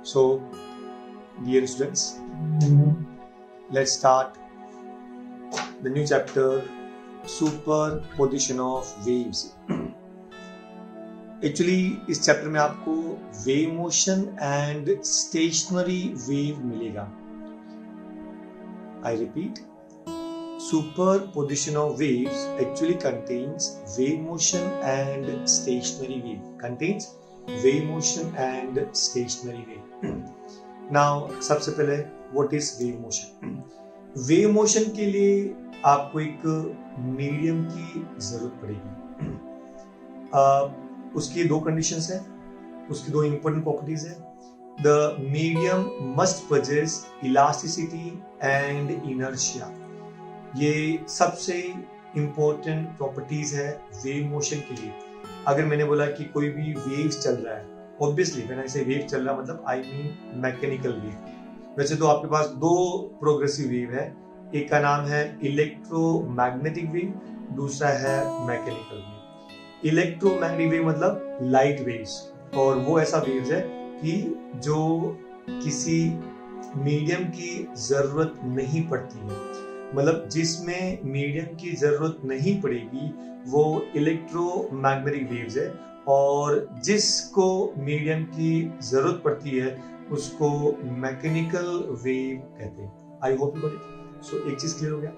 So, dear students, let's start the new chapter, superposition of waves. Actually, इस chapter में आपको wave motion and stationary wave मिलेगा. I repeat, superposition of waves actually contains wave motion and stationary wave. Contains wave motion and stationary wave. Now, सबसे पहले what is wave motion? Wave motion के लिए आपको एक medium की जरूरत पड़ेगी. उसकी दो कंडीशंस हैं, उसकी दो इंपॉर्टेंट प्रॉपर्टीज हैं. The medium must possess elasticity and inertia. ये सबसे इंपॉर्टेंट प्रॉपर्टीज है वेव मोशन के लिए. अगर मैंने बोला कि कोई भी वेव्स चल रहा है, ऑब्वियसली व्हेन आई से वेव चल रहा मतलब आई मीन मैकेनिकल वेव. वैसे तो आपके पास दो प्रोग्रेसिव वेव है, एक का नाम है इलेक्ट्रोमैग्नेटिक वेव, दूसरा है मैकेनिकल वेव. इलेक्ट्रोमैग्नेटिक वेव मतलब लाइट वेव्स, और वो ऐसा वेव्स है कि जो किसी मीडियम की जरूरत नहीं पड़ती है, मतलब जिसमें मीडियम की जरूरत नहीं पड़ेगी वो इलेक्ट्रोमैग्नेटिक वेव्स है, और जिसको मीडियम की जरूरत पड़ती है उसको मैकेनिकल वेव कहते हैं. I hope you got it. So एक चीज क्लियर हो गया.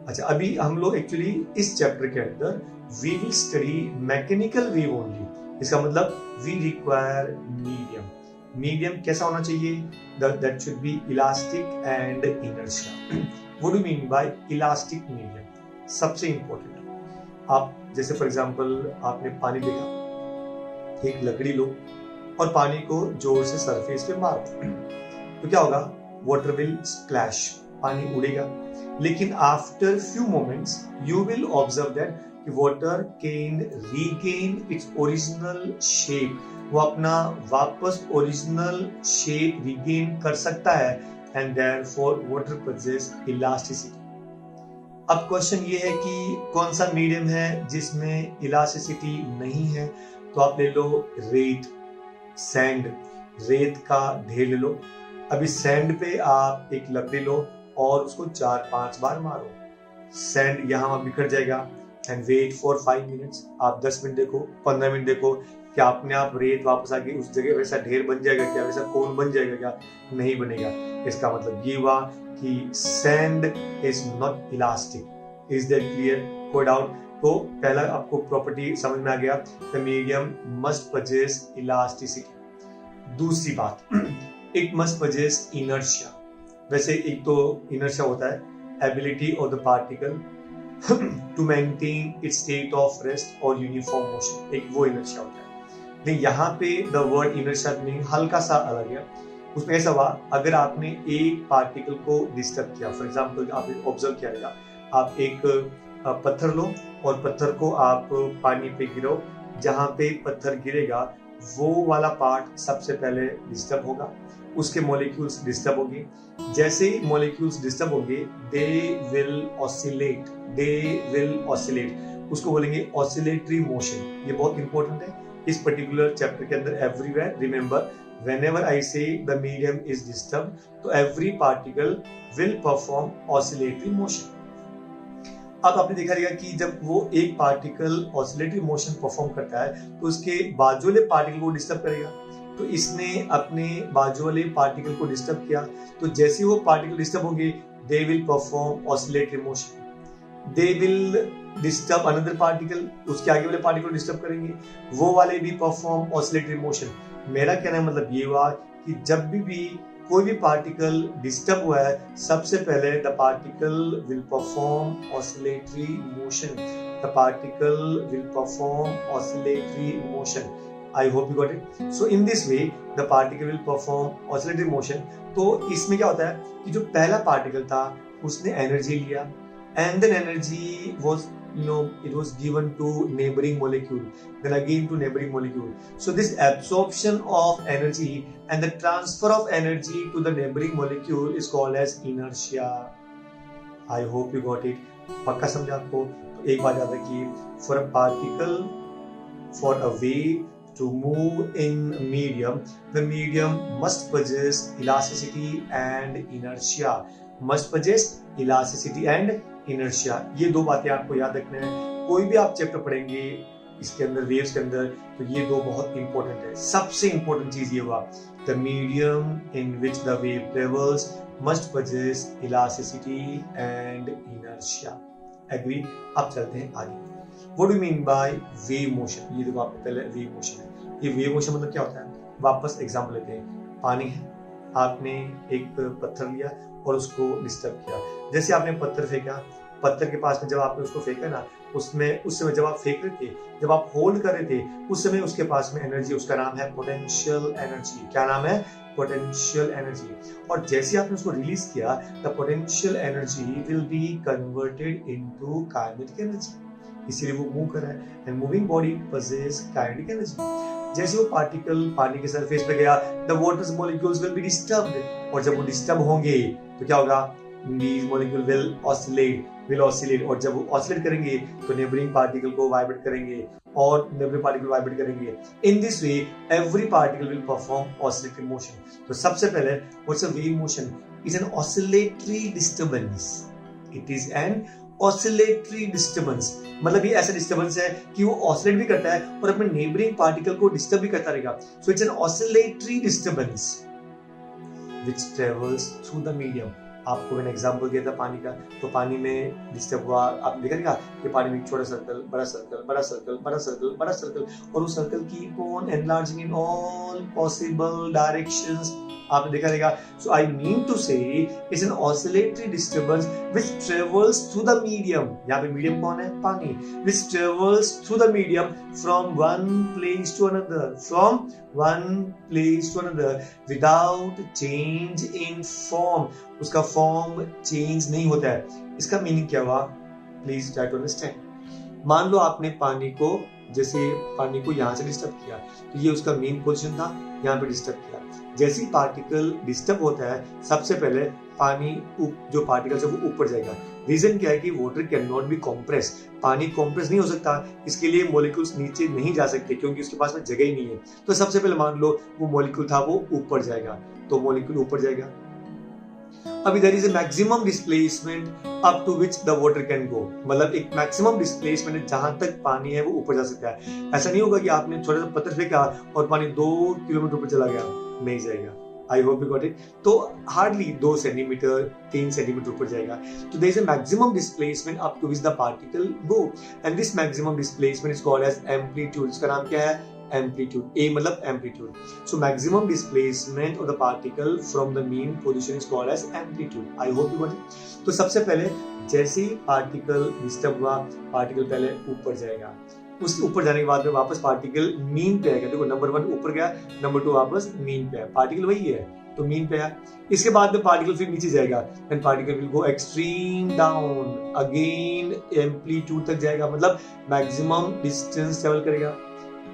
अच्छा, अभी हम लोग एक्चुअली इस चैप्टर के अंदर we will study mechanical wave only. इसका मतलब वी रिक्वायर मीडियम. मीडियम कैसा होना चाहिए? That should be elastic and inertia. What do mean by elastic medium? सबसे इंपॉर्टेंट, आप जैसे फॉर एग्जांपल आपने पानी देखा, एक लकड़ी लो और पानी को जोर से सरफेस पे मारो तो क्या होगा? वाटर विल स्प्लैश, पानी उड़ेगा. लेकिन after few moments you will observe that water can regain its original shape. वो अपना वापस ओरिजिनल शेप रीगेन कर सकता है, and therefore water possess elasticity. अब क्वेश्चन ये है कि कौन सा मीडियम है जिसमें इलास्टिसिटी नहीं है? तो आप ले लो रेत, सैंड, रेत का ढेर ले लो. अभी सैंड पे आप एक लकड़ी लो और उसको 4-5 बार मारो, सैंड यहाँ बिखर जाएगा. And wait for 5 minutes. आप 10 मिनट देखो, 15 मिनट देखो, क्या अपने आप रेत वापस आके उस जगह वैसा ढेर बन जाएगा क्या? वैसा कोन बन जाएगा क्या? नहीं बनेगा. इसका मतलब ये हुआ कि sand is not elastic. Is that clear? कोई डाउट? तो पहला आपको प्रॉपर्टी समझ में आ गया, the medium must possess elasticity. दूसरी बात, इट मस्ट पोजेस इनर्शिया. वैसे एक तो इनर्शिया होता है ability of the particle to maintain its state of rest और यूनिफॉर्म मोशन. एक वो इनर्शिया होता है. लेकिन यहाँ पे द वर्ड इनर्शिया मीनिंग हल्का सा अलग है. उसमें ऐसा हुआ, अगर आपने एक पार्टिकल को डिस्टर्ब किया, फॉर एग्जांपल आपने ऑब्जर्व किया रहेगा, आप एक पत्थर लो और पत्थर को आप पानी पे गिरो, जहाँ पे पत्थर गिरेगा वो वाला पार्ट सबसे पहले डिस्टर्ब होगा, उसके मॉलिक्यूल्स डिस्टर्ब होंगे. जैसे ही मॉलिक्यूल्स डिस्टर्ब होंगे दे विल ऑसिलेट. उसको बोलेंगे ऑसिलेटरी मोशन. ये बहुत इंपॉर्टेंट है इस पर्टिकुलर चैप्टर के अंदर. Everywhere remember, whenever I say the medium is disturbed, तो every particle will perform oscillatory motion. अब आपने देखा रहेगा कि जब वो एक पार्टिकल ऑसिलेटरी मोशन परफॉर्म करता है तो उसके बाजू वाले पार्टिकल को डिस्टर्ब करेगा. तो इसने अपने बाजू वाले पार्टिकल को डिस्टर्ब किया, तो जैसे वो पार्टिकल डिस्टर्ब होंगे they will perform oscillatory motion. They will disturb another particle, उसके आगे वाले पार्टिकल को डिस्टर्ब करेंगे, वो वाले भी परफॉर्म ऑसिलेटरी मोशन. मेरा कहना है मतलब ये हुआ कि जब भी कोई भी पार्टिकल डिस्टर्ब हुआ है, सबसे पहले the particle will perform oscillatory motion. The particle will perform oscillatory motion. I hope you got it. So in this way the particle will perform oscillatory motion. तो इसमें क्या होता है कि जो पहला पार्टिकल था उसने एनर्जी लिया, and then energy was, it was given to neighboring molecule, then again to neighboring molecule. So this absorption of energy and the transfer of energy to the neighboring molecule is called as inertia. I hope you got it. पक्का समझा आपको? तो एक बात याद रखिए, for a particle, for a wave to move in medium, the medium must possess elasticity and inertia. Must possess elasticity and inertia. ये दो बातें आपको याद रखना है। कोई भी आप चैप्टर पढ़ेंगे इसके अंदर, वेव्स के अंदर, तो ये दो बहुत इंपॉर्टेंट है। सबसे इंपॉर्टेंट चीज ये हुआ, the medium in which the wave travels must possess elasticity and inertia. Agree? अब चलते हैं आगे। What do you mean by wave motion? ये देखो आपको पहले wave motion है। ये wave motion मतलब क्या होता है? वापस एग्जाम्पल लेते हैं। पानी है, आपने एक पत्थर लिया और उसको डिस्टर्ब किया। जैसे आपने पत्थर फेंका, पत्थर के पास में जब आपने उसको फेंका ना, उस समय जब आप फेंक रहे थे, जब आप होल्ड कर रहे थे, उस समय उसके पास में एनर्जी, उसका नाम है पोटेंशियल एनर्जी। क्या नाम है? Potential energy. और जैसे आपने उसको रिलीज किया, the potential energy will be converted into kinetic energy. इसीलिए वो मूव कर रहा है। And moving body possess kinetic energy. जैसे वो पार्टिकल पानी के सरफेस पे गया, the waters molecules will be disturbed, और जब वो डिस्टर्ब होंगे तो क्या होगा? these molecule will oscillate, और जब वो ऑसिलेट करेंगे तो नेबरिंग पार्टिकल को वाइब्रेट करेंगे और नेबरिंग पार्टिकल वाइब्रेट करेंगे। इन this way every particle will perform oscillatory motion. तो सबसे पहले what's a wave motion? Is an oscillatory disturbance. It is an oscillatory disturbance, मतलब ये ऐसा डिस्टर्बेंस है कि वो ऑसिलेट भी करता है और अपने नेबरिंग पार्टिकल को डिस्टर्ब भी करता रहेगा। So it's an oscillatory disturbance which travels through the medium. आपको मैंने एग्जांपल दिया था पानी का, तो पानी में डिस्टर्ब हुआ, आप देखा कि पानी में छोटा सर्कल, बड़ा सर्कल, बड़ा सर्कल, बड़ा सर्कल, बड़ा सर्कल, और उस circle keep on enlarging in all possible directions. आपने देखा रहेगा। So I mean to say it's an oscillatory disturbance which travels through the medium. यहाँ पे मीडियम कौन है? पानी। Which travels through the medium from one place to another, from one place to another without change in form. उसका form change नहीं होता है। इसका मीनिंग क्या हुआ? Please try to understand. मान लो आपने पानी को यहाँ से डिस्टर्ब किया, तो ये उसका मेन पोजीशन था, यहाँ पे डिस्टर्ब किया। जैसे ही पार्टिकल डिस्टर्ब होता है, सबसे पहले पानी जो पार्टिकल है वो ऊपर जाएगा। रीजन क्या है कि water can not be compress. पानी कॉम्प्रेस नहीं हो सकता, इसके लिए मॉलिक्यूल्स नीचे नहीं जा सकते क्योंकि उसके पास में जगह ही नहीं है। तो सबसे पहले मान लो वो मॉलिक्यूल था वो ऊपर जाएगा, तो मॉलिक्यूल ऊपर जाएगा। अभी there is a maximum displacement up to which the water can go, मतलब एक मैक्सिमम डिस्प्लेसमेंट है जहां तक पानी है वो ऊपर जा सकता है। ऐसा नहीं होगा कि आपने छोटा सा पत्थर फेंका और पानी 2 किलोमीटर ऊपर चला गया, नहीं जाएगा। I hope you got it. तो हार्डली 2 सेंटीमीटर 3 सेंटीमीटर ऊपर जाएगा। तो there is a maximum displacement up to which the particle go, and this maximum displacement is called as amplitude. इसका नाम क्या है? एम्पलीट्यूड। ए मतलब amplitude. So maximum displacement of the particle from the mean position is called as amplitude. I hope you got it. तो सबसे पहले जैसे ही पार्टिकल डिस्टर्ब हुआ, पार्टिकल पहले ऊपर जाएगा, उसके ऊपर जाने के बाद में वापस पार्टिकल मीन पे आएगा। देखो नंबर 1 ऊपर गया, नंबर 2 वापस मीन पे आया, पार्टिकल वही है तो मीन पे आया। इसके बाद में पार्टिकल फिर नीचे जाएगा, and particle will go extreme down, again amplitude तक जाएगा, मतलब मैक्सिमम डिस्टेंस ट्रेवल करेगा।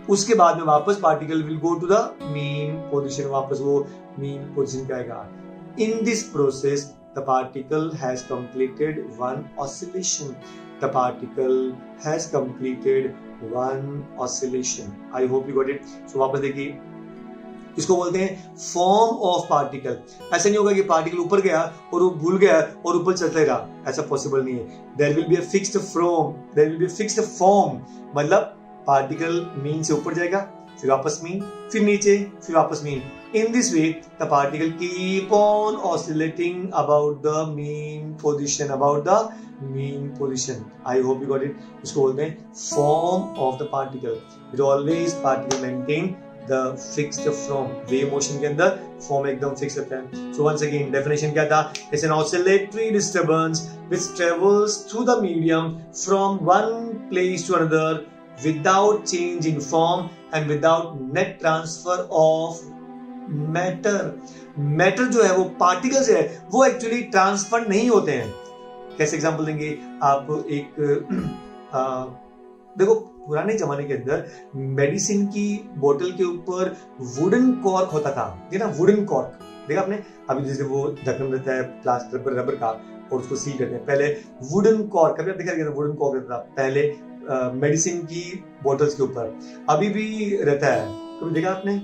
उसके बाद में वापस particle will go to the mean position, वापस वो मीन पोजीशन पे आएगा। In this process the particle has completed one oscillation. The particle has completed one oscillation. I hope you got it. So वापस देखिए, इसको बोलते हैं फॉर्म ऑफ पार्टिकल। ऐसा नहीं होगा कि पार्टिकल ऊपर गया और वो भूल गया और ऊपर चलता रहा, ऐसा पॉसिबल नहीं है। There will be a fixed form. There will be a fixed form. मतलब पार्टिकल मीन से ऊपर जाएगा, फिर वापस मीन, फिर नीचे, फिर वापस mean. In this way, the particle keep on oscillating about the mean position, about the mean position. I hope you got it. इसको बोलते हैं form of the particle. It always particle maintain the fixed form. Wave motion के अंदर form एकदम fixed रहता है. So once again definition क्या था? It's an oscillatory disturbance which travels through the medium from one place to another without change in form and without net transfer of matter जो है वो पार्टिकल्स है वो एक्चुअली ट्रांसफर नहीं होते हैं। कैसे एग्जांपल देंगे आप? एक देखो पुराने जमाने के अंदर मेडिसिन की बोतल के ऊपर वुडन कॉर्क होता था, देखा वुडन कॉर्क, देखा आपने? अभी जैसे वो ढक्कन रहता है प्लास्टर पर रबर का और उसको सील करते हैं, पहले वुडन कॉर्क, कभी आप देखा वुडन कॉर्क रहता था, पहले मेडिसिन की बोतल्स के ऊपर अभी भी रहता है, कभी देखा आपने?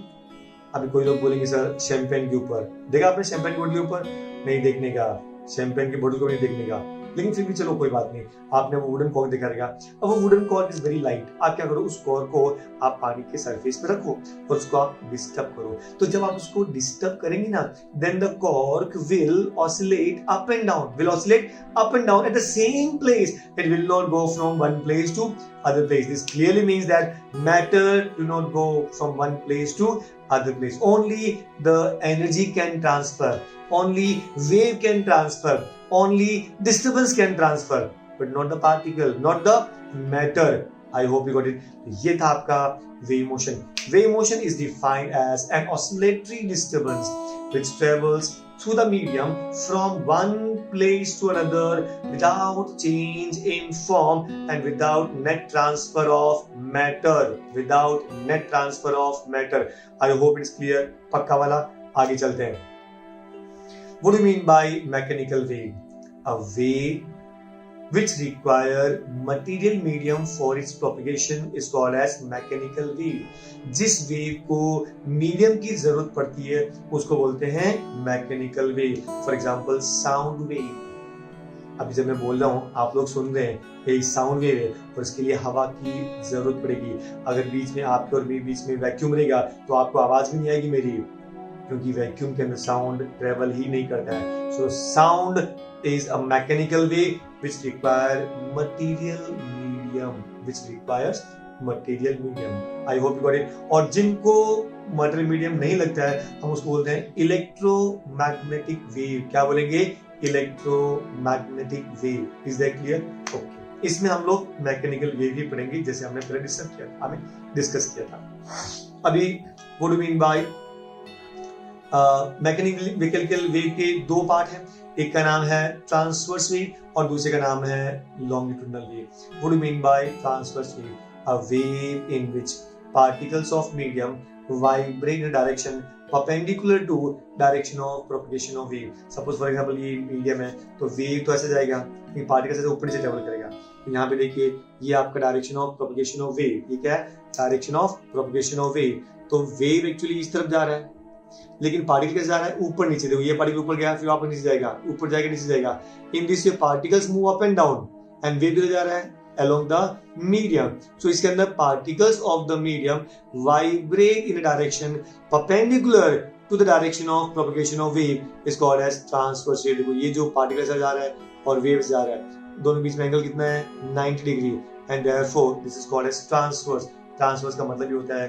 अभी कोई लोग बोलेंगे सर शैंपेन के ऊपर, देखा आपने शैंपेन की बोतल के ऊपर? नहीं देखने का, शैंपेन की बोतल को नहीं देखने का, लेकिन फिर भी चलो कोई बात नहीं, आपने वो वुडन कॉर्क देखा रहेगा। अब वो wooden cork is very light, आप क्या करो, उस कॉर्क को आप पानी के सरफेस पे रखो और उसको आप डिस्टर्ब करो। तो जब आप उसको डिस्टर्ब करेंगे ना, then the cork will oscillate up and down, will oscillate up and down at the same place, it will not go from one place to other place. This clearly means that matter do not go from one place to other place. Only the energy can transfer, only wave can transfer, only disturbance can transfer, but not the particle, not the matter. I hope you got it. ये था आपका wave motion. Wave motion is defined as an oscillatory disturbance which travels through the medium from one place to another without change in form and without net transfer of matter. Without net transfer of matter. I hope it's clear. पक्का वाला, आगे चलते हैं. What do you mean by mechanical wave? A wave which require material medium for its propagation is called as mechanical wave. जिस wave को medium की जरूरत पड़ती है उसको बोलते हैं mechanical wave. For example sound wave. अभी जब मैं बोल रहा हूँ आप लोग सुन रहे हैं, ये साउंड वेव है और इसके लिए हवा की जरूरत पड़ेगी. अगर बीच में आपके और मेरे बीच में वैक्यूम रहेगा तो आपको आवाज भी नहीं आएगी मेरी, क्योंकि वैक्यूम के अंदर साउंड ट्रेवल ही नहीं करता है. So sound is a mechanical wave which require material medium, which requires material medium. I hope you got it. और जिनको material medium नहीं लगता है हम उसको बोलते हैं इलेक्ट्रोमैग्नेटिक वेव. क्या बोलेंगे? Electromagnetic wave. Is that clear? Okay. इसमें हम लोग मैकेनिकल वेव ही पढ़ेंगे जैसे हमने पहले डिस्कस किया था. अभी what do you mean by mechanical wave के दो पार्ट हैं. एक का नाम है ट्रांसवर्स वेव और दूसरे का नाम है longitudinal wave. What do you mean by transverse wave? A wave in which particles of medium vibrate in direction perpendicular to direction of propagation of wave. Suppose for example ये medium है तो wave तो ऐसे जाएगा, ये particle से ऊपर नीचे ट्रेवल करेगा. तो यहाँ पे देखिए ये आपका direction of propagation of wave. ये क्या है? Direction of propagation of wave. तो वेव एक्चुअली इस तरफ जा रहा है लेकिन पार्टिकल कैसे जा रहा है? ऊपर नीचे. देखो ये पार्टिकल ऊपर गया फिर वापस नीचे जाएगा, ऊपर जाएगा नीचे जाएगा. इन this way particles move up and down and wave किधर जा रहा है? along the medium. So इसके अंदर particles of the medium vibrate in a direction perpendicular to the direction of propagation of wave is called as transverse wave. देखो ये जो particle से जा रहा है और वेव से जा रहा है दोनों बीच में एंगल कितना है? 90 degree. And therefore this is called as transverse. Transverse का मतलब ये होता है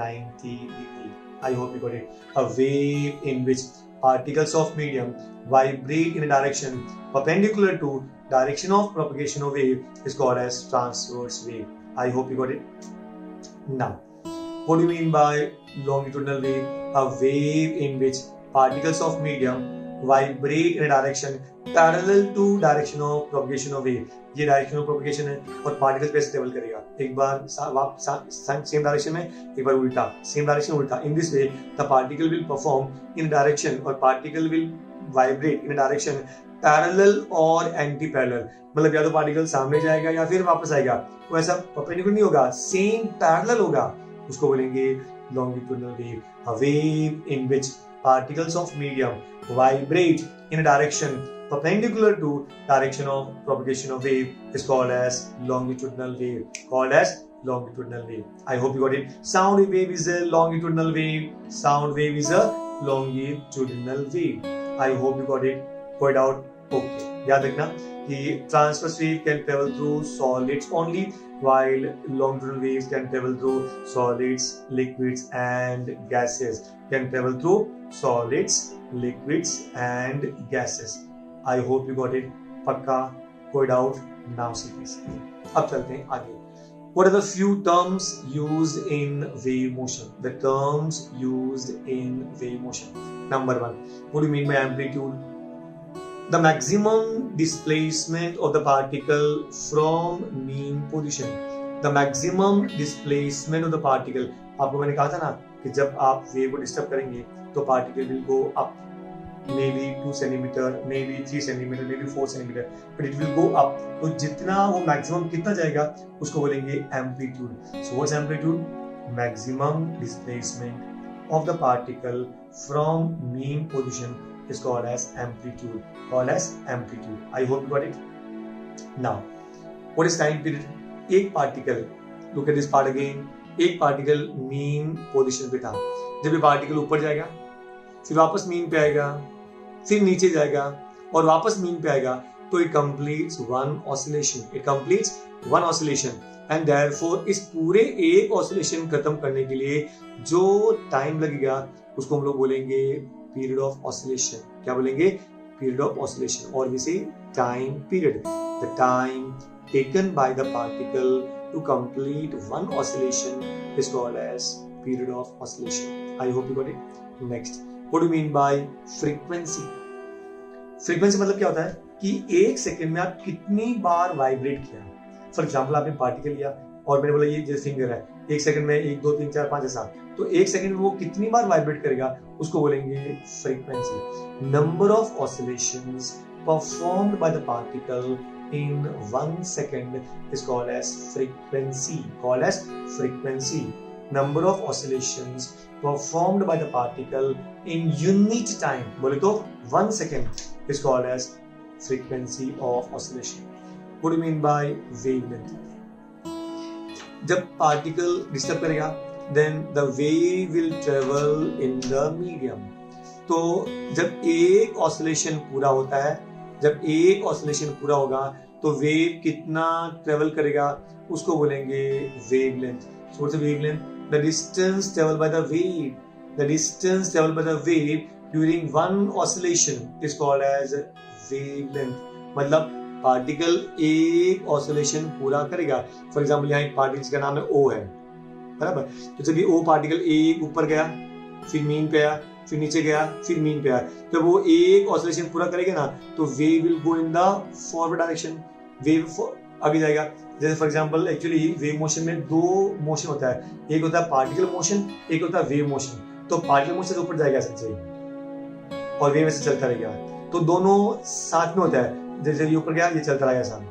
90 degree. I hope you got it. A wave in which particles of medium vibrate in a direction perpendicular to direction of propagation of wave is called as transverse wave. I hope you got it. Now, what do you mean by longitudinal wave? A wave in which particles of medium vibrate in a direction parallel to direction of propagation of wave. ये direction of propagation है और particle पे travel करेगा. एक बार same direction में, एक बार उल्टा, same direction उल्टा. In this way the particle will perform in direction और particle will vibrate in direction parallel और एंटी पैरेलल. मतलब या तो पार्टिकल सामने जाएगा या फिर वापस आएगा. वो ऐसा परपेंडिकुलर नहीं होगा, सेम पैरेलल होगा. उसको बोलेंगे longitudinal wave. A wave in which particles of medium vibrate in a direction perpendicular to direction of propagation of wave is called as longitudinal wave. Called as longitudinal wave. I hope you got it. Sound wave is a longitudinal wave. Sound wave is a longitudinal wave. I hope you got it. Point out. Okay. याद रखना कि transverse wave can travel through solids only, while longitudinal waves can travel through solids, liquids, and gases. Can travel through solids, liquids, and gases. I hope you got it. पक्का. कोई doubt? Now see this. अब चलते हैं आगे. What are the few terms used in wave motion? The terms used in wave motion. Number one. What do you mean by amplitude? The maximum displacement of the particle from mean position. The maximum displacement of the particle. आपको मैंने कहा था ना कि जब आप wave को disturb करेंगे तो particle will go up. maybe 2 centimeter, maybe 3 centimeter, maybe 4 centimeter, but it will go up. तो जितना वो maximum कितना जाएगा उसको बोलेंगे amplitude. So what's amplitude? Maximum displacement of the particle from mean position is called as amplitude. Called as amplitude. I hope you got it. Now, what is time period? एक particle, look at this part again. एक particle mean position पे था. जब ये particle ऊपर जाएगा, फिर वापस मीन पे आएगा, फिर नीचे जाएगा और वापस मीन पे आएगा, तो it completes one oscillation. It completes one oscillation and therefore इस पूरे एक ऑसिलेशन खत्म करने के लिए जो टाइम लगेगा उसको हम लोग बोलेंगे पीरियड ऑफ ऑसिलेशन. क्या बोलेंगे? Period of oscillation. और वैसे time period, the time taken by the particle to complete one oscillation is called as period of oscillation. I hope you got it. Next, what do you mean by frequency? Frequency मतलब क्या होता है कि एक second में आप कितनी बार vibrate किया. फॉर एग्जाम्पल आपने पार्टिकल लिया और मैंने बोला ये जैसे फिंगर है, एक सेकंड में 1 2 3 4 5 ऐसा, तो एक सेकंड में वो कितनी बार वाइब्रेट करेगा उसको बोलेंगे frequency. Number of oscillations performed by the particle in 1 second is called as frequency. Called as frequency. Number of oscillations performed by the particle in unit time. बोले तो 1 second is called as frequency of oscillation. What do you mean by wavelength? जब particle disturb करेगा, then the wave will travel in the medium. तो जब एक oscillation पूरा होता है, जब एक ऑसिलेशन पूरा होगा तो वेव कितना ट्रेवल करेगा उसको बोलेंगे wavelength. So what's the wavelength? The distance travel by the wave, the distance travel by the wave during one oscillation is called as wavelength. मतलब पार्टिकल एक ऑसिलेशन पूरा करेगा. फॉर एग्जांपल यहाँ एक पार्टिकल का नाम है O है, बराबर. तो जब ये O पार्टिकल एक ऊपर गया, फिर मीन पे आया, फिर नीचे गया, फिर मीन पे आया, जब वो एक ऑसिलेशन पूरा करेगा ना तो wave will go in the forward direction. Wave आगे जाएगा. जैसे for example actually wave motion में दो मोशन होता है, एक होता है पार्टिकल मोशन, एक होता है वेव मोशन. तो पार्टिकल मोशन ऊपर जाएगा ऐसे और वेव ऐसे चलता रहेगा, तो दोनों साथ में होता है. जैसे ये ऊपर गया ये चलता रहेगा साथ.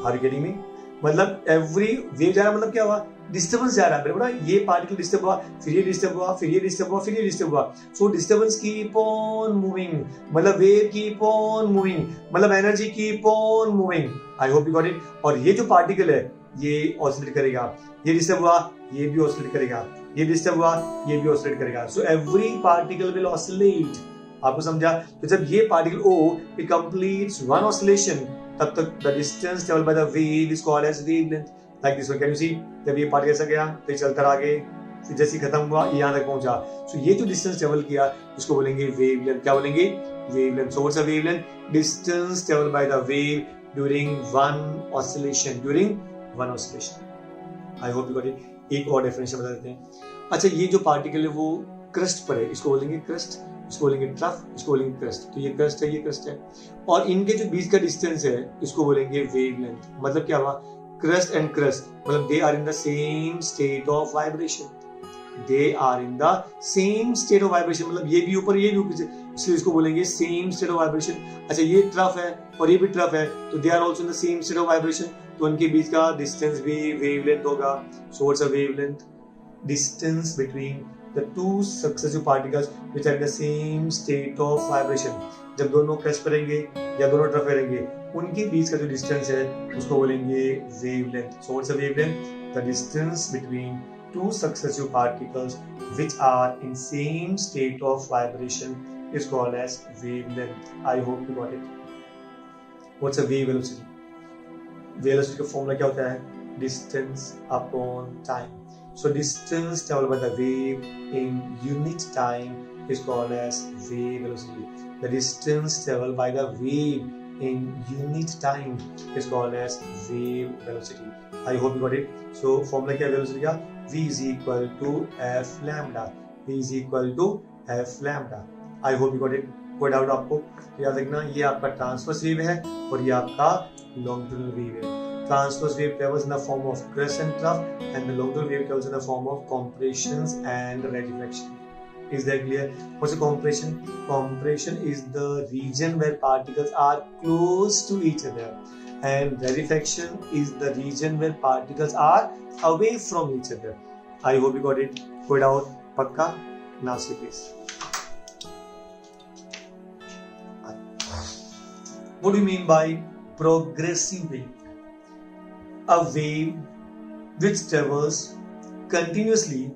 Are you getting me? मतलब एवरी वेव जा रहा मतलब क्या हुआ? डिस्टर्बेंस जा रहा है. बड़ा ये पार्टिकल डिस्टर्ब हुआ, फिर ये डिस्टर्ब हुआ, फिर ये डिस्टर्ब हुआ, फिर ये डिस्टर्ब हुआ. सो डिस्टर्बेंस कीप ऑन मूविंग, मतलब वेव कीप ऑन मूविंग, मतलब energy keep on moving. I hope you got it. और ये जो पार्टिकल है ये ऑसिलेट करेगा, ये डिस्टर्ब हुआ ये भी ऑसिलेट करेगा, ये डिस्टर्ब हुआ ये भी ऑसिलेट करेगा. So every particle will oscillate. आपको समझा? तो जब ये particle O it completes one oscillation, तब तक the distance traveled by the wave is called as wavelength. Like this one, can you see? जब ये पार्टिकल ऐसा गया तो चलता रहा आगे, फिर जैसे खत्म हुआ ये यहाँ तक पहुंचा. सो ये जो डिस्टेंस ट्रेवल किया इसको बोलेंगे वेवलेंथ. क्या बोलेंगे? Wavelength. So what's a wavelength? Distance travel by the wave during one oscillation. During one oscillation. I hope you got it. एक और डेफिनेशन बता देते हैं. अच्छा, ये जो पार्टिकल है वो क्रस्ट पर है, इसको बोलेंगे क्रस्ट, इसको बोलेंगे ट्रफ, इसको बोलेंगे क्रस्ट. तो ये क्रस्ट है, ये क्रस्ट है, और इनके जो बीच का डिस्टेंस है इसको बोलेंगे वेवलेंथ. मतलब क्या हुआ? क्रस्ट एंड क्रस्ट मतलब they are in the same state of vibration. They are in the same state of vibration, मतलब ये भी ऊपर ये भी ऊपर से, इसलिए इसको बोलेंगे सेम स्टेट ऑफ वाइब्रेशन. अच्छा, ये ट्रफ है और ये भी ट्रफ है, तो they are also in the same state of vibration, तो उनके बीच का डिस्टेंस भी वेवलेंथ होगा. So what's a wavelength? Distance between the two successive particles which are in the same state of vibration. जब दोनों क्रस्ट पर रहेंगे या दोनों ट्रफ पर रहेंगे उनके बीच का जो डिस्टेंस है उसको बोलेंगे wavelength. So what's a wavelength? The distance between two successive particles which are in same state of vibration is called as wavelength. I hope you got it. What's a wave velocity? Velocity का formula क्या होता है? Distance upon time. So distance traveled by the wave in unit time is called as wave velocity. The distance traveled by the wave in unit time is called as wave velocity. I hope you got it. So formula क्या है velocity का? V is equal to f lambda. V is equal to f lambda. I hope you got it. कोई doubt आपको? याद रखना, ये आपका transverse wave है और ये आपका लॉन्गिट्यूडनल वेव है. Transverse wave travels in the form of crest and trough, and the longitudinal wave travels in the form of compressions and rarefaction. Is that clear? What's a compression? Compression is the region where particles are close to each other, and rarefaction is the region where particles are away from each other. I hope you got it. Put out pakka. Now see please. What do you mean by progressive wave? A wave which travels continuously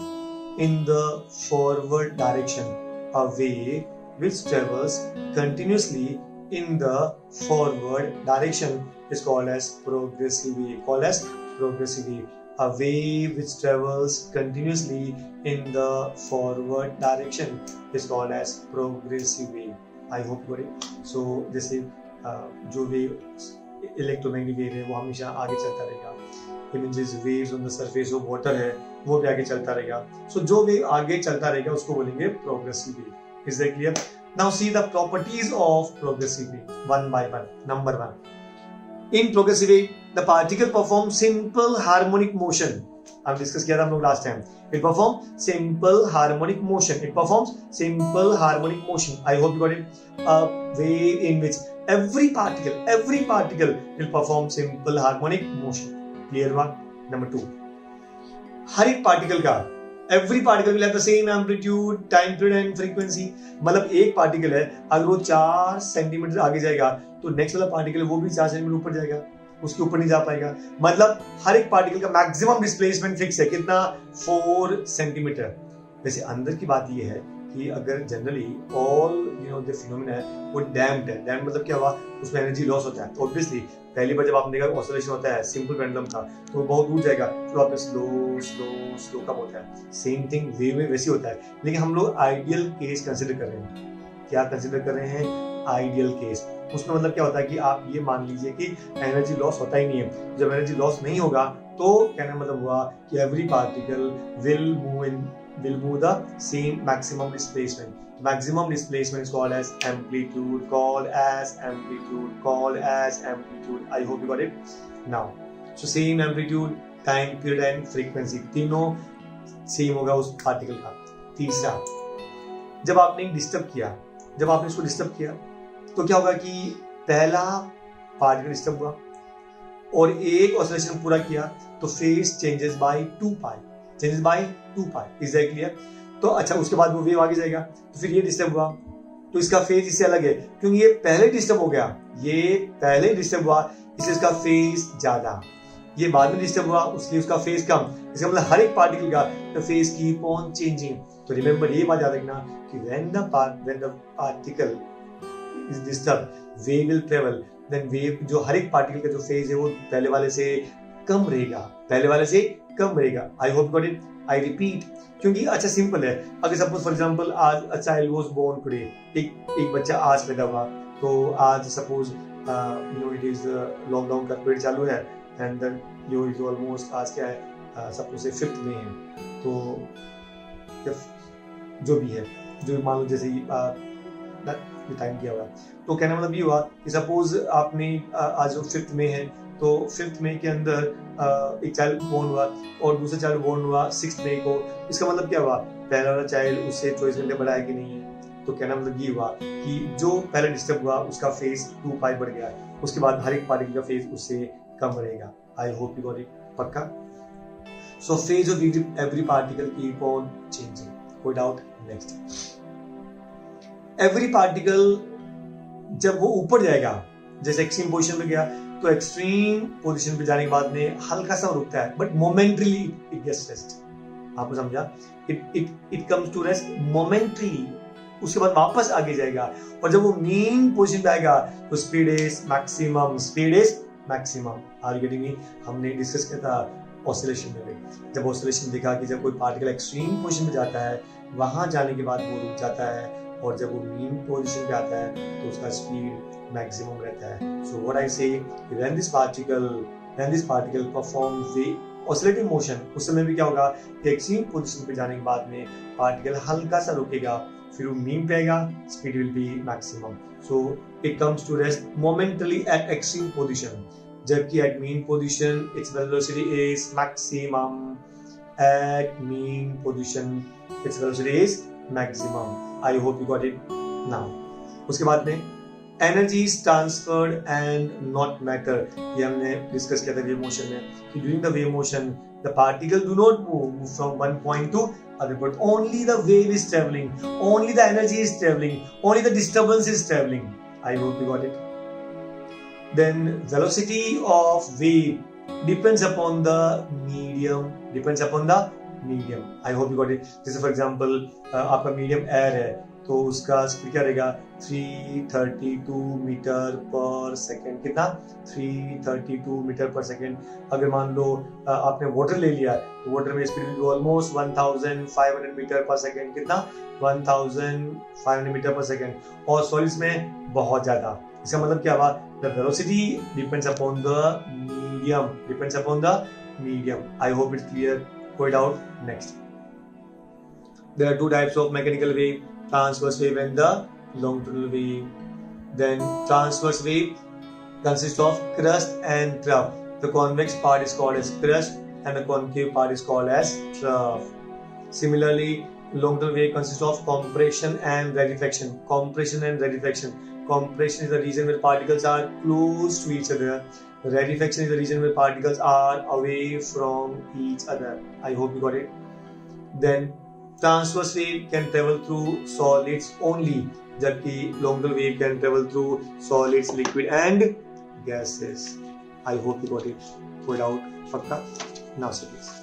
in the forward direction. A wave which travels continuously in the forward direction is called as progressive wave. Called as progressive wave. A wave which travels continuously in the forward direction is called as progressive wave. I hope you got it. So जैसे जो wave electromagnetic wave है वो हमेशा आगे चलता रहेगा. Even जिस waves on the surface of water है वो भी आगे चलता रहेगा. So जो वेव आगे चलता रहेगा उसको बोलेंगे progressive wave. Is that clear? Now see the properties of progressive wave one by one. Number one. In progressive wave, the particle perform simple harmonic motion. हम डिस्कस किया था हम लोग last time. It perform simple harmonic motion. It performs simple harmonic motion. I hope you got it. A wave in which every particle will perform simple harmonic motion. Clear one? Number two. हर एक particle का every particle will have the same amplitude, time period and frequency. मतलब एक particle है, अगर वो 4 centimetre आगे जाएगा तो नेक्स्ट वाला पार्टिकल वो भी 4 सेंटीमीटर ऊपर जाएगा, उसके ऊपर नहीं जा पाएगा. मतलब हर एक पार्टिकल का मैक्सिमम डिस्प्लेसमेंट फिक्स है. कितना? 4 सेंटीमीटर. वैसे अंदर की बात ये है कि अगर जनरली ऑल द फिनोमेना है वो डैम्प्ड है. डैम्प्ड मतलब क्या हुआ? उसमें एनर्जी लॉस होता है. तो ऑब्वियसली पहली बार जब आपने देखा ऑसिलेशन होता है सिंपल पेंडुलम का तो बहुत दूर जाएगा, फिर आपने स्लो कम होता है. सेम थिंग वेव में वैसे होता है. लेकिन हम लोग आइडियल केस कंसिडर कर रहे हैं. क्या कंसिडर कर रहे हैं? Ideal case. उसमें मतलब क्या होता है कि आप ये मान लीजिए कि एनर्जी लॉस होता ही नहीं है. जब एनर्जी लॉस नहीं होगा तो कहने मतलब हुआ कि every particle will move the same maximum displacement. Maximum displacement is called as amplitude. I hope you got it. Now, so same amplitude, time period and frequency तीनों सेम होगा उस पार्टिकल का. तीसरा, जब आपने इसको डिस्टर्ब किया तो क्या होगा कि पहला पार्टिकल डिस्टर्ब हुआ और एक ऑसिलेशन पूरा किया तो phase changes by 2 pi. Is that clear? तो अच्छा उसके बाद वो वेव आगे जाएगा तो फिर ये डिस्टर्ब हुआ तो इसका फेज इससे अलग है क्योंकि ये पहले डिस्टर्ब हो गया. इसलिए इसका फेज ज्यादा. ये बाद में डिस्टर्ब हुआ उसलिए उसका फेज कम. इसका मतलब हर एक पार्टिकल का the phase keep on changing. तो रिमेंबर ये बात याद रखना कि when the particle is disturbed, wave will travel. Then wave जो हर एक पार्टिकल का जो फेज है वो पहले वाले से कम रहेगा. I hope got it. I repeat क्योंकि अच्छा सिंपल है. अगर सपोज फॉर एग्जांपल आज a child was born today, एक बच्चा आज पैदा हुआ तो आज सपोज इट इज लॉकडाउन का पीरियड चालू है एंड देन इज ऑलमोस्ट आज क्या है सपोज से 5th में है. तो जो भी है जो मान लो जैसे टाइम किया हुआ तो कहने मतलब ये हुआ कि सपोज आपने आज जो 5th में है तो 5th मई के अंदर एक चाइल्ड बोर्न हुआ और दूसरा चाइल्ड बोर्न हुआ 6th मई को. इसका मतलब क्या हुआ? पहला वाला चाइल्ड उससे 24 घंटे बड़ा है कि नहीं है. तो कहना मतलब ये हुआ कि जो पहले डिस्टर्ब हुआ उसका फेज 2 पाई बढ़ गया. उसके बाद हर एक पार्टिकल का फेज उससे कम रहेगा. I hope you got it. पक्का? So phase of every particle keep on changing. कोई डाउट? नेक्स्ट, एवरी पार्टिकल जब वो ऊपर जाएगा जैसे एक्सट्रीम पोजीशन पे गया तो एक्सट्रीम पोजीशन पे जाने के बाद में हल्का सा रुकता है but momentarily it gets rest. आपको समझा? It comes to rest momentarily. उसके बाद वापस आगे जाएगा और जब वो मेन पोजीशन पे आएगा तो speed is maximum. Are you getting me? हमने डिस्कस किया था ऑसिलेशन में. जब ऑसिलेशन देखा कि जब कोई पार्टिकल एक्सट्रीम पोजीशन पे जाता है वहां जाने के बाद वो रुक जाता है और जब वो मेन पोजीशन पे आता है तो उसका स्पीड मैक्सिमम रहता है. So what I say, when this particle perform the oscillating motion, उस समय भी क्या होगा कि एक्सट्रीम पोजीशन पे जाने के बाद में पार्टिकल हल्का सा रुकेगा फिर वो मीन पे आएगा, speed will be maximum. So it comes to rest momentarily at extreme position. जबकि at mean position its velocity is maximum. At mean position its velocity is maximum. I hope you got it now. उसके बाद में energy is transferred and not matter, ये हमने discuss किया था wave motion में कि during the wave motion the particle do not move from one point two other, but only the wave is traveling, only the energy is traveling, only the disturbance is traveling. I hope you got it. Then velocity of wave depends upon the medium, depends upon the medium. I hope you got it. जैसे for example आपका medium air है तो उसका speed क्या रहेगा 332 metre पर second. कितना? 332 metre पर सेकेंड। अगर मान लो आपने वाटर ले लिया तो वाटर में स्पीड भी ऑलमोस्ट 1500 मीटर पर सेकेंड। कितना? 1500 मीटर पर सेकेंड। और सॉलिड्स में बहुत ज्यादा। इसका मतलब क्या हुआ? The velocity depends upon the medium, depends upon the medium. I hope it's clear. Go it out. Next, there are two types of mechanical wave: transverse wave and the longitudinal wave. Then transverse wave consists of crust and trough. The convex part is called as crust and the concave part is called as trough. Similarly, longitudinal wave consists of compression and rarefaction. Compression and rarefaction. Compression is the region where particles are close to each other. Rarefaction is the region where particles are away from each other. I hope you got it. Then transverse wave can travel through solids only, जबकि longitudinal wave can travel through solids, liquid and gases. I hope you got it. Put it out. पक्का? Now say please.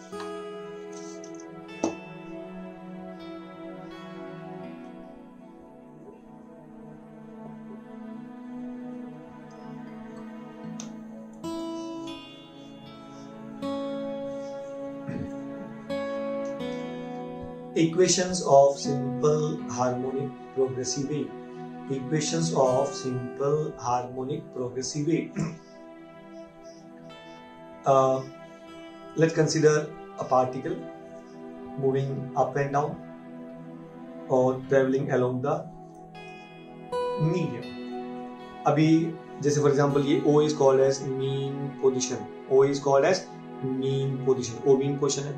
Equations of simple harmonic progressive wave. Equations of simple harmonic progressive wave. Let's consider a particle moving up and down or traveling along the medium. अभी जैसे for example ये O is called as mean position. O is called as mean position. O mean position है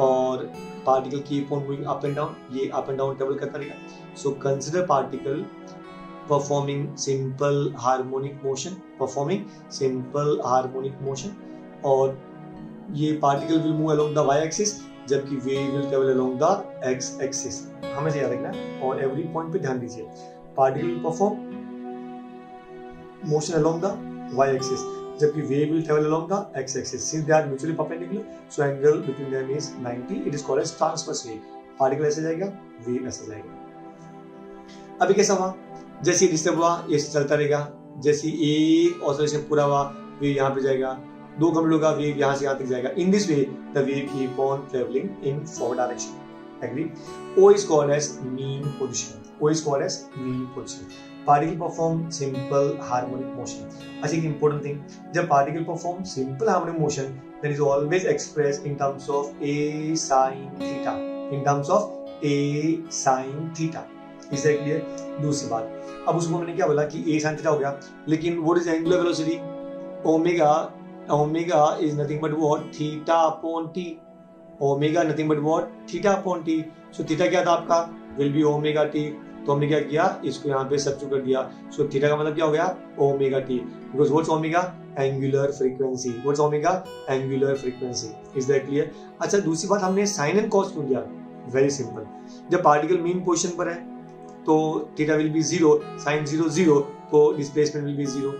और particle keep on moving up and down, ये up and down travel करता रहेगा। So consider particle performing simple harmonic motion, performing simple harmonic motion, और ये particle will move along the Y axis जबकि wave will travel along the X axis. हमें याद रखना है और एवरी पॉइंट पे ध्यान दीजिए। Particle will perform motion along the Y axis जबकि wave will travel along the x-axis. Since they are mutually perpendicular, so angle between them is 90. It is called as transverse wave. Particle ऐसे जाएगा, wave ऐसे जाएगा। अभी कैसा हुआ? जैसे disturb हुआ ये चलता रहेगा। जैसे एक ऑसिलेशन पूरा हुआ, वेव यहाँ पे जाएगा। 2 कंप्लीट होगा, वेव यहाँ से यहाँ तक जाएगा। In this way, the wave keep on traveling in forward direction. Agree? O is called as mean position. O is called as mean position. Particle perform simple harmonic motion. अच्छा, एक important thing, जब particle perform simple harmonic motion, then is always expressed in terms of a sin theta. In terms of a sin theta. Is that clear? दूसरी बात, अब उसको मैंने क्या बोला कि a sin theta हो गया, लेकिन what is angular velocity? Omega is nothing but what? Theta upon t. Omega nothing but what? Theta upon t. So theta क्या था आपका? Will be omega t. तो हमने क्या किया? इसको यहाँ पे सब्स्टिट्यूट कर दिया। सो थीटा का मतलब क्या हो गया? Omega T. Because what's omega? Angular frequency. What's omega? Angular frequency. Is that clear? अच्छा, दूसरी बात, हमने साइन एंड कॉस क्यों दिया? वेरी सिंपल, जब पार्टिकल मीन पोजीशन पर है तो थीटा विल बी 0, साइन 0 0, तो डिस्प्लेसमेंट विल बी 0।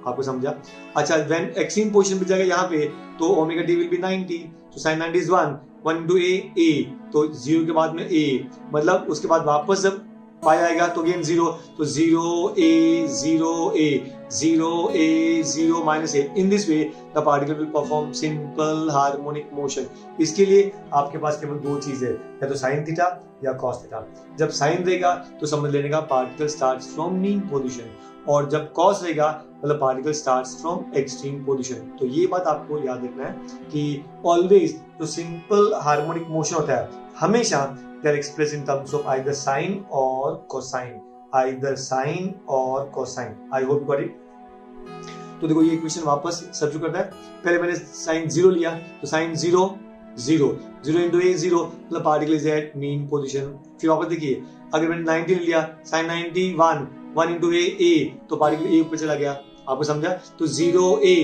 आपको समझा? अच्छा, व्हेन एक्सट्रीम पोजीशन पे जाएगा यहाँ पे तो ओमेगा टी विल बी 90, तो साइन 90 इज 1 into a, तो 0 के बाद में a, मतलब उसके बाद वापस जब पाई आएगा तो अगेन 0, तो 0a 0a 0a 0 minus a. In this way the particle will perform simple harmonic motion. इसके लिए आपके पास केवल 2 चीज है, या तो साइन थीटा या कॉस थीटा। जब साइन रहेगा तो समझ लेने का particle starts from mean position, और जब कॉस रहेगा मतलब particle starts from extreme position. तो ये बात आपको याद रखना है कि ऑलवेज जो सिंपल हार्मोनिक मोशन होता है हमेशा they are expressed in terms of either sine or cosine, either sine or cosine. I hope you got it. तो देखो ये इक्वेशन वापस सब्स्टिट्यूट करता है। पहले मैंने साइन 0 लिया तो साइन 0 0 into a 0 मतलब particle is at mean position. फिर वापस देखिए, अगर मैंने 90 ले लिया, sin 90 1 into a तो पार्टिकल a ऊपर चला गया, आपको समझा? तो 0a,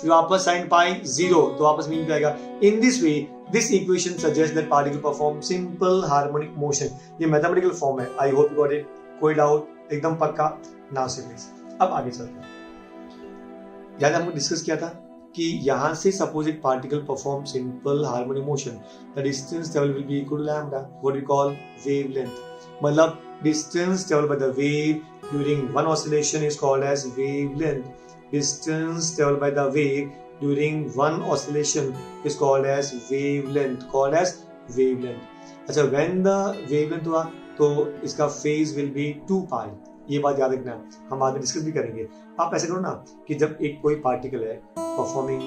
फिर वापस sin pi 0 तो वापस मीन पे आएगा। In this way this equation suggest that particle perform simple harmonic motion. ये मैथमेटिकल फॉर्म है। आई होप यू गॉट इट। कोई डाउट? एकदम पक्का? नाउ से प्लीज अब आगे चलते हैं। याद हमने डिस्कस किया था कि यहां से सपोज एक particle perform simple harmonic motion, the distance travel will be equal to lambda, what we call wavelength. मतलब distance travel by the wave during one oscillation is called as wavelength. Distance travel by the wave during one oscillation is called as wavelength, called as wavelength. अच्छा, when the wavelength हुआ तो इसका phase will be 2 पाई। ये बात याद रखना, हम बाद में डिस्कस भी करेंगे। आप ऐसे करो ना कि जब एक कोई पार्टिकल है परफॉर्मिंग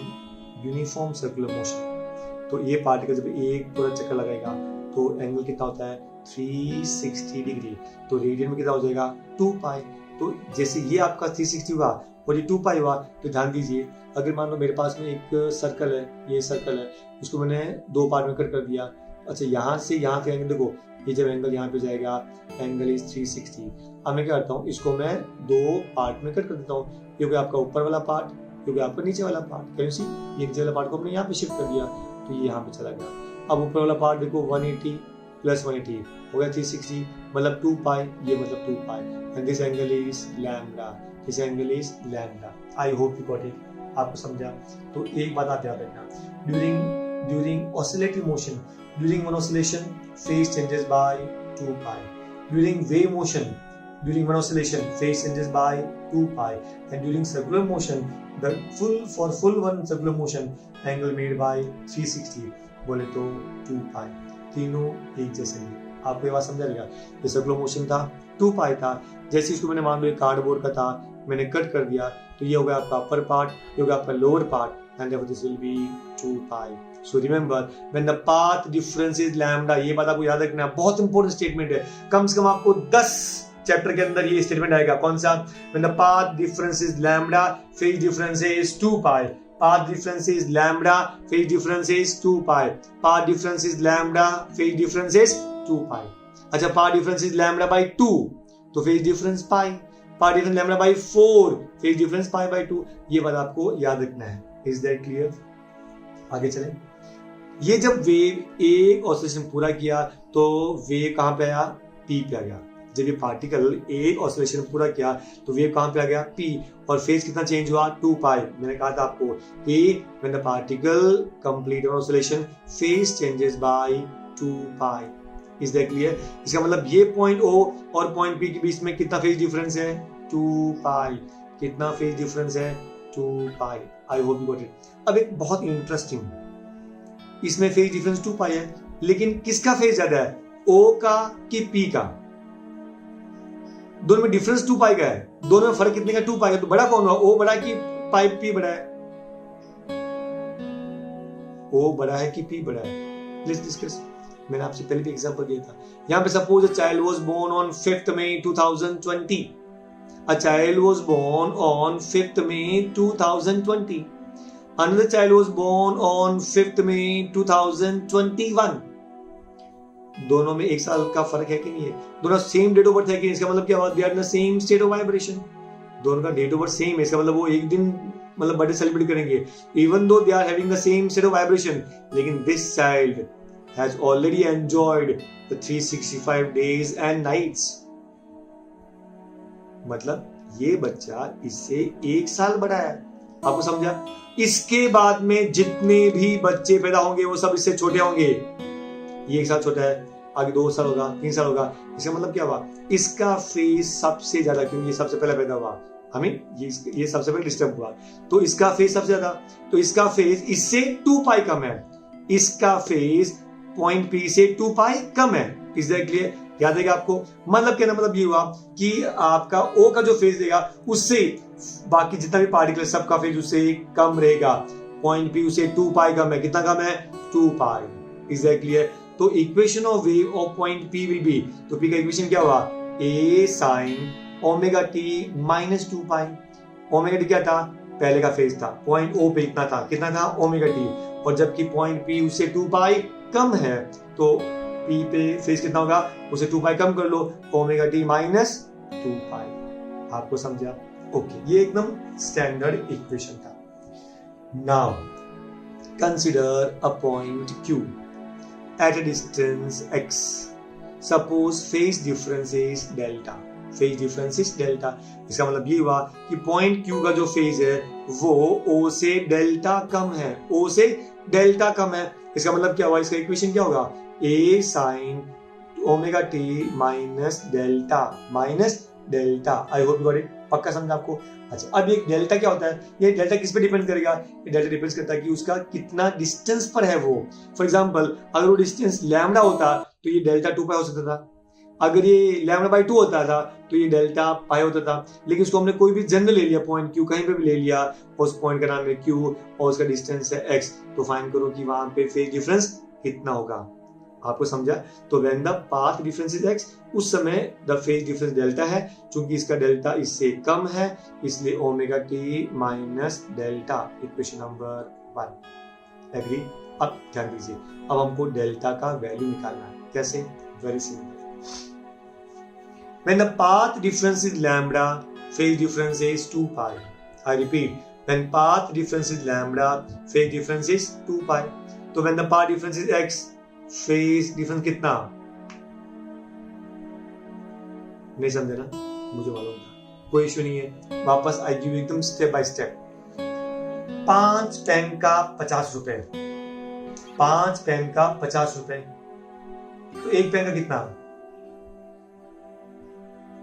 यूनिफॉर्म सर्कुलर मोशन, तो ये पार्टिकल जब एक पूरा चक्कर लगाएगा तो एंगल कितना होता है 360 डिग्री, तो रेडियन में कितना हो जाएगा 2 पाई। तो जैसे ये आपका 360 हुआ और ये 2 पाई हुआ, तो ध्यान दीजिए, अगर मान लो मेरे पास में एक सर्कल है, ये सर्कल है, उसको मैंने 2 पार्ट में कट कर दिया। अच्छा, यहाँ से यहाँ के एंगल देखो, ये जब एंगल यहाँ पे जाएगा एंगल इज 360। अब मैं क्या करता हूँ, इसको मैं 2 पार्ट में कट कर देता हूँ, क्योंकि आपका ऊपर वाला पार्ट, क्योंकि आपका नीचे वाला पार्ट। कैन यू सी, ये नीचे वाला पार्ट को हमने यहाँ पे शिफ्ट कर दिया तो ये यहाँ पे चला गया। अब ऊपर वाला पार्ट देखो 180 प्लस 180 हो गया 360, मतलब 2 पाई, ये मतलब 2 pi, and this angle is lambda, this angle is lambda. I hope you got it, आपको समझा? तो एक बात आप याद रखना, during oscillatory motion, during one oscillation phase changes by 2 pi. During wave motion, during one oscillation phase changes by 2 pi, and during circular motion the full one circular motion angle made by 360 बोले तो 2 pi। तीनों एक जैसे ही। आपको ये बात समझ आएगा? ये सर्कुलर मोशन था 2 pi था, जैसे इसको मैंने मान लो कार्डबोर्ड का था, मैंने कट कर दिया तो ये हो गया आपका अपर पार्ट, ये हो गया आपका lower part, and therefore this will be 2 pi. So remember, when the path difference is lambda, ये बात आपको याद रखना, बहुत इंपॉर्टेंट स्टेटमेंट है। कम से कम आपको 10 चैप्टर के अंदर ये स्टेटमेंट आएगा। कौन सा? When the path difference is lambda, phase difference is 2 pi. Path difference is lambda, phase difference is 2 pi. Path difference is lambda, phase difference is 2 pi. अच्छा, path difference is lambda by 2, तो phase difference pi. Path difference lambda by 4, phase difference pi by 2। ये बात आपको याद रखना है। Is that clear? आगे चलें। ये जब वेव एक ऑसिलेशन पूरा किया तो वेव कहां पे आया? पी पे आ गया। जब ये पार्टिकल एक ऑसिलेशन पूरा किया तो वेव कहां पे आ गया? पी। और फेज कितना चेंज हुआ? 2 पाई। मैंने कहा था आपको कि when the particle complete an oscillation phase changes by 2 pi. Is that clear? इसका मतलब ये पॉइंट ओ और पॉइंट पी के बीच में कितना फेज डिफरेंस है? 2 पाई। कितना फेज डिफरेंस है? 2 pi. I hope you got it. अब एक बहुत इंटरेस्टिंग, इसमें फेज डिफरेंस 2 पाई है, लेकिन किसका फेज ज्यादा है? ओ का कि पी का? दोनों में डिफरेंस 2 पाई का है, दोनों में फर्क कितने का? 2 पाई का। तो बड़ा कौन हुआ? ओ बड़ा कि पाई पी बड़ा है? ओ बड़ा है कि पी बड़ा है? Let's discuss. मैंने आपसे पहले भी एग्जांपल दिया था। यहां पे suppose a child was born on 5th May 2020। A child was born on 5th May 2020. Another child was born on 5th May 2021. दोनों में 1 साल का फर्क है कि नहीं है? दोनों सेम डेट ऑफ बर्थ है कि नहीं? इसका मतलब क्या हुआ? They are in the same state of vibration. दोनों का डेट ऑफ बर्थ सेम है, इसका मतलब वो एक दिन मतलब बर्थडे सेलिब्रेट करेंगे, even though they are having the same state of vibration. लेकिन this child has already enjoyed the 365 days and nights। मतलब ये बच्चा इससे 1 साल बड़ा है। आपको समझा? इसके बाद में जितने भी बच्चे पैदा होंगे वो सब इससे छोटे होंगे। ये 1 साल छोटा है, आगे 2 साल होगा, 3 साल होगा। इसका मतलब क्या हुआ? इसका फेज सबसे ज्यादा, क्योंकि ये सबसे पहले पैदा हुआ, हमें ये सबसे पहले डिस्टर्ब हुआ, तो इसका फेज सबसे ज्यादा, तो इसका फेज इससे 2 पाई कम है। इसका फेज पॉइंट पी से 2 पाई कम है। Is that clear? याद रहेगा आपको? मतलब क्या ना, मतलब ये हुआ कि आपका ओ का जो फेज देगा उससे बाकी जितना भी पार्टिकल सबका फेज उससे कम रहेगा। पॉइंट पी उससे 2 पाई कम है। कितना कम है? 2 पाई। Is that clear? तो equation of wave of point P will be, तो पी का इक्वेशन क्या हुआ? a sin omega T minus 2 pi. Omega t क्या था? पहले का फेज था, पॉइंट ओ पे कितना था ओमेगा टी, और जबकि पॉइंट पी उससे 2 पाई कम है तो पी पे फेज कितना होगा, उसे 2 पाई कम कर लो, ओमेगा टी माइनस 2 पाई। आपको समझा? ओके, ये एकदम स्टैंडर्ड इक्वेशन था। Now consider a point Q at a distance x. Suppose phase difference is delta. Phase difference is delta. इसका मतलब ये हुआ कि पॉइंट Q का जो फेज है वो O से डेल्टा कम है, O से डेल्टा कम है। इसका मतलब क्या हुआ, इसका इक्वेशन क्या होगा, A sine omega T minus delta. I hope you got it. पक्का समझा आपको? अच्छा, अब ये डेल्टा क्या होता है, ये डेल्टा किस पे डिपेंड करेगा, ये डेल्टा डिपेंड करता है कि उसका कितना डिस्टेंस पर है वो। फॉर एग्जांपल अगर वो डिस्टेंस लैम्डा होता तो ये डेल्टा 2 पाई हो सकता था, अगर ये लैम्डा बाई 2 होता था तो ये डेल्टा पाई होता था। लेकिन उसको हमने कोई भी जनरल ले लिया, पॉइंट Q कहीं पे भी ले लिया, उस पॉइंट का नाम है Q और उसका डिस्टेंस है x, तो फाइंड करो कि वहां पे फेज डिफरेंस कितना होगा। आपको समझा? तो when the path difference is x, उस समय द फेज डिफरेंस डेल्टा है, चूंकि इसका डेल्टा इससे कम है इसलिए omega T minus delta, equation number 1। Agree? अब ध्यान दीजिए, अब हमको डेल्टा का वैल्यू निकालना है। कैसे? Very simple. When the path difference is lambda, phase difference is 2 pi. I repeat, when path difference is lambda, phase difference is 2 pi. तो when the path difference is x, phase difference कितना? नहीं समझे ना? मुझे मालूम था, कोई issue नहीं है। वापस आई गिव एकदम स्टेप बाय स्टेप। 5 पेन का 50 रुपए, 5 पेन का 50 रुपए, तो एक पेन का कितना,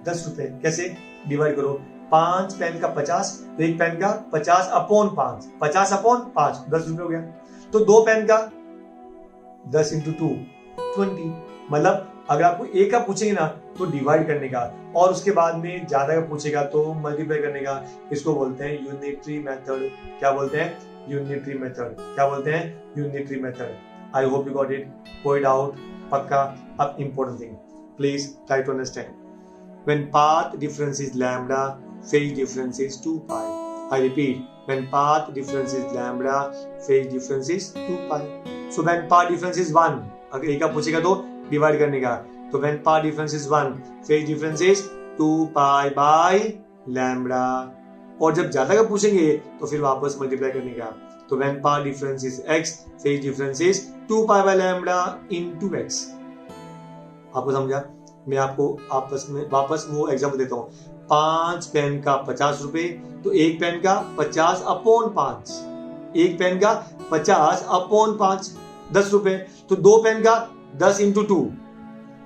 10 रुपए। कैसे? डिवाइड करो, 5 पेन का 50, तो एक पेन का 50 अपॉन 5, 50 अपॉन 5, 10 रुपए हो गया। तो 2 पेन का 10 इंटू 2 20। मतलब अगर आपको एक का पूछेंगे ना तो डिवाइड करने का, और उसके बाद में ज्यादा का पूछेगा तो मल्टीप्लाई करने का। इसको बोलते हैं यूनिटरी मेथड। क्या बोलते हैं? Unitary method. क्या बोलते हैं? Unitary method. I hope you got it. कोई डाउट? पक्का? अब important thing, please try to understand. When path difference is lambda, phase difference is 2 pi. I repeat, when path difference is lambda, phase difference is 2 pi. So when path difference is 1, अगर एक का पूछेगा तो divide करने का, तो when path difference is 1, phase difference is 2 pi by lambda. और जब ज्यादा का पूछेंगे तो फिर वापस मल्टीप्लाई करने का, तो when path difference is x, phase difference is 2 pi by lambda into x. आपको समझा? मैं आपको वापस वो एग्जाम्पल देता हूँ। 5 पेन का 50 रुपए, तो एक पेन का 50 अपॉन 5, एक पेन का 50 अपॉन 5, 10 रुपए। तो 2 पेन का 10 इंटू 2,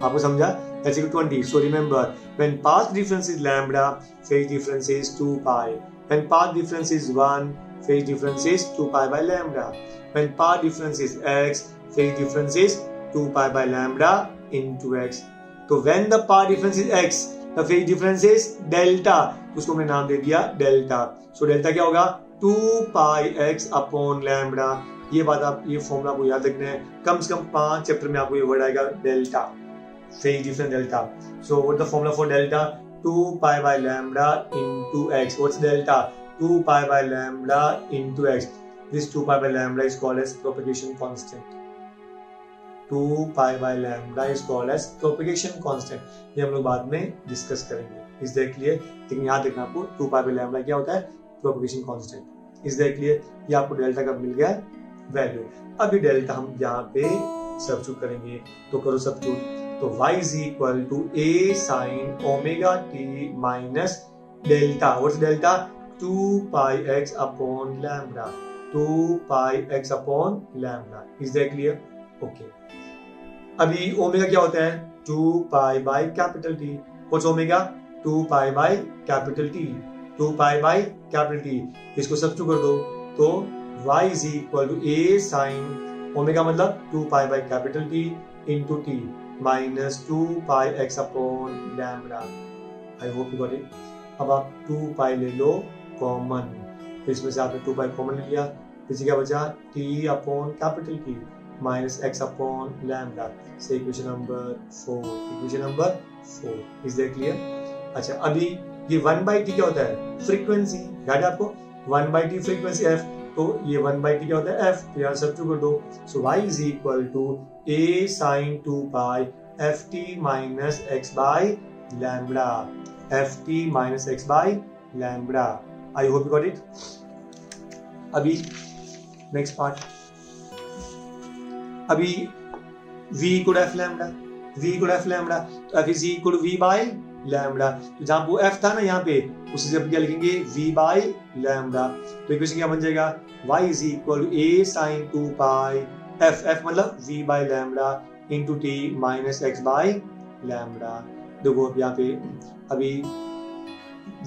आपको समझा? That's equal to 20. So remember, when path difference is lambda, phase difference is 2 pi. When path difference is 1, phase difference is 2 pi by lambda. When path difference is x, phase difference is 2 pi by lambda into x. तो when the path difference is x, the phase difference is delta, उसको मैंने नाम दे दिया delta. So delta क्या होगा, 2 pi x upon lambda. ये बात आप, ये फॉर्मूला को याद रखना है, कम से कम 5 चैप्टर में आपको ये वर्ड आएगा, delta, phase difference delta. So what the formula for delta, 2 pi by lambda into x. What's delta? 2 pi by lambda into x. This 2 pi by lambda is called as propagation constant. 2 pi by lambda is called as propagation constant. ये हम लोग बाद में discuss करेंगे। Is that clear? लेकिन याद रखना आपको 2 pi by lambda क्या होता है, propagation constant. Is that clear? ये आपको डेल्टा का मिल गया वैल्यू। अभी डेल्टा हम यहाँ पे सब्स्टिट्यूट करेंगे, तो करो सब्स्टिट्यूट। तो y is equal to a sin omega t minus delta. What's delta? 2 pi x upon lambda. 2 pi x upon lambda. Is that clear? Okay. अभी ओमेगा क्या होता है, 2 pi by capital T. What's omega? 2 pi by capital T. 2 pi by capital T. इसको substitute कर दो, तो y is equal to a sin omega मतलब 2 pi by capital T into T minus 2 pi x upon lambda. I hope you got it. अब आप 2 pi ले लो common, इसमें से आपने 2 pi कॉमन ले लिया, पीछे क्या बचा, T upon capital T minus x upon lambda. से equation number 4, equation number 4. Is that clear? अच्छा, अभी ये 1 by t क्या होता है, फ्रीक्वेंसी। याद है आपको, 1/t फ्रीक्वेंसी f, तो ये 1/t क्या होता है f, तो यहाँ सब्स्टिट्यूट कर दो। So y is equal to a sin 2 pi ft minus x by lambda, ft minus x by lambda. I hope you got it. अभी नेक्स्ट पार्ट, अभी v equal f lambda, v equal f lambda, तो f is equal to v by lambda. तो जहां वो f था ना यहाँ पे, उसे जब क्या लिखेंगे v बाय लैम्बडा, तो इक्वेशन क्या बन जाएगा, y is equal to a sin 2 pi f, f मतलब v by lambda into t minus x by lambda. देखो यहाँ पे अभी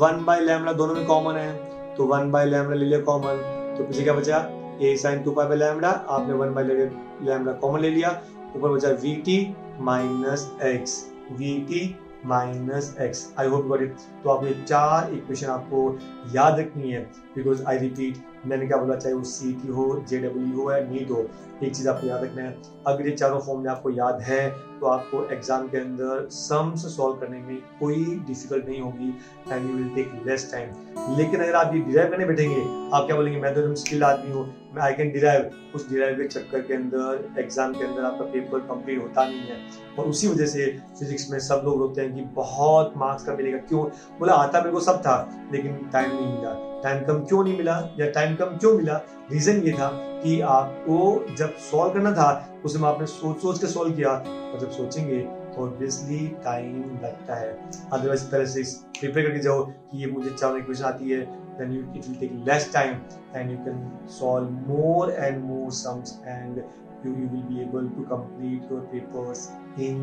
1 बाय लैम्बडा दोनों में कॉमन है, तो 1 बाय लैम्बडा ले लिया कॉमन, तो पीछे क्या बचा, a sin 2 pi by lambda, आपने 1 बाय लैम्बडा कॉमन ले लिया, ऊपर बचा vt minus x, vt minus x। I hope got it. तो आप ये 4 इक्वेशन आपको याद रखनी है, बिकॉज आई रिपीट, मैंने क्या बोला, चाहे वो CT हो, JEE हो या नीट हो, एक चीज आपको याद रखना है, अगर ये चारों फॉर्मूले आपको याद है तो आपको एग्जाम के अंदर सम्स सॉल्व करने में कोई डिफिकल्ट नहीं होगी and you will take less time. लेकिन अगर आप ये डिराइव करने बैठेंगे, आप क्या बोलेंगे, मैं तो एकदम स्किल्ड आदमी हूँ, मैं आई कैन डिराइव, उस डिराइव के चक्कर के अंदर एग्जाम के अंदर आपका पेपर कंप्लीट होता नहीं है, और उसी वजह से फिजिक्स में सब लोग रोते हैं कि बहुत मार्क्स का मिलेगा। क्यों? बोला आता मेरे को सब था, लेकिन टाइम नहीं मिला। टाइम कम क्यों नहीं मिला, या टाइम कम क्यों मिला? रीजन ये था कि आपको जब सॉल्व करना था उसमें आपने सोच सोच के सॉल्व किया, और जब सोचेंगे तो ऑब्वियसली टाइम लगता है। अदरवाइज पहले से प्रिपेयर करके जाओ कि ये मुझे 4 इक्वेशन आती है, then it will take less time and you can solve more and more sums and you will be able to complete your papers in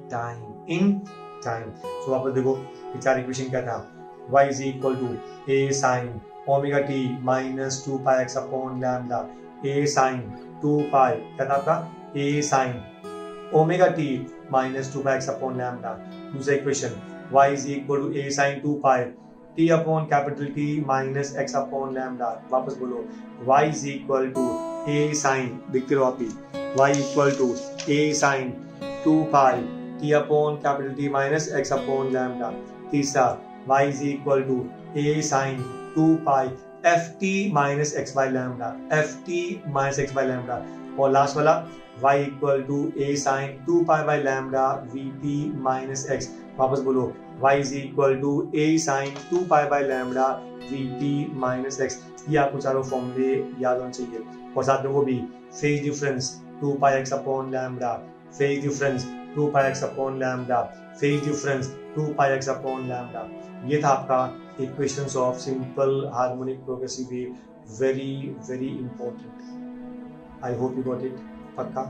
time. So वापस देखो ये 4 इक्वेशन क्या था, y is equal to a sin omega t minus 2 pi x upon lambda, a sin 2 pi क्या था आपका, a sin omega t minus 2 pi x upon lambda। दूसरा equation y is equal to a sin 2 pi t upon capital T minus x upon lambda। वापस बोलो y is equal to a sin, देखते रहो आप भी, y equal to a sin 2 pi t upon capital T minus x upon lambda। तीसरा y is equal to a sin 2 pi ft minus x by lambda, ft minus x by lambda। और last वाला y equal to a sin 2 pi by lambda vt minus x। वापस बोलो y is equal to a sin 2 pi by lambda vt minus x। ये आपको चारों फॉर्मूले याद होने चाहिए, और साथ में वो भी phase difference 2 pi x upon lambda, phase difference 2 pi x upon lambda, phase difference 2 pi x upon lambda। ये था आपका equations of simple harmonic progressive wave, very very important. I hope you got it. पक्का।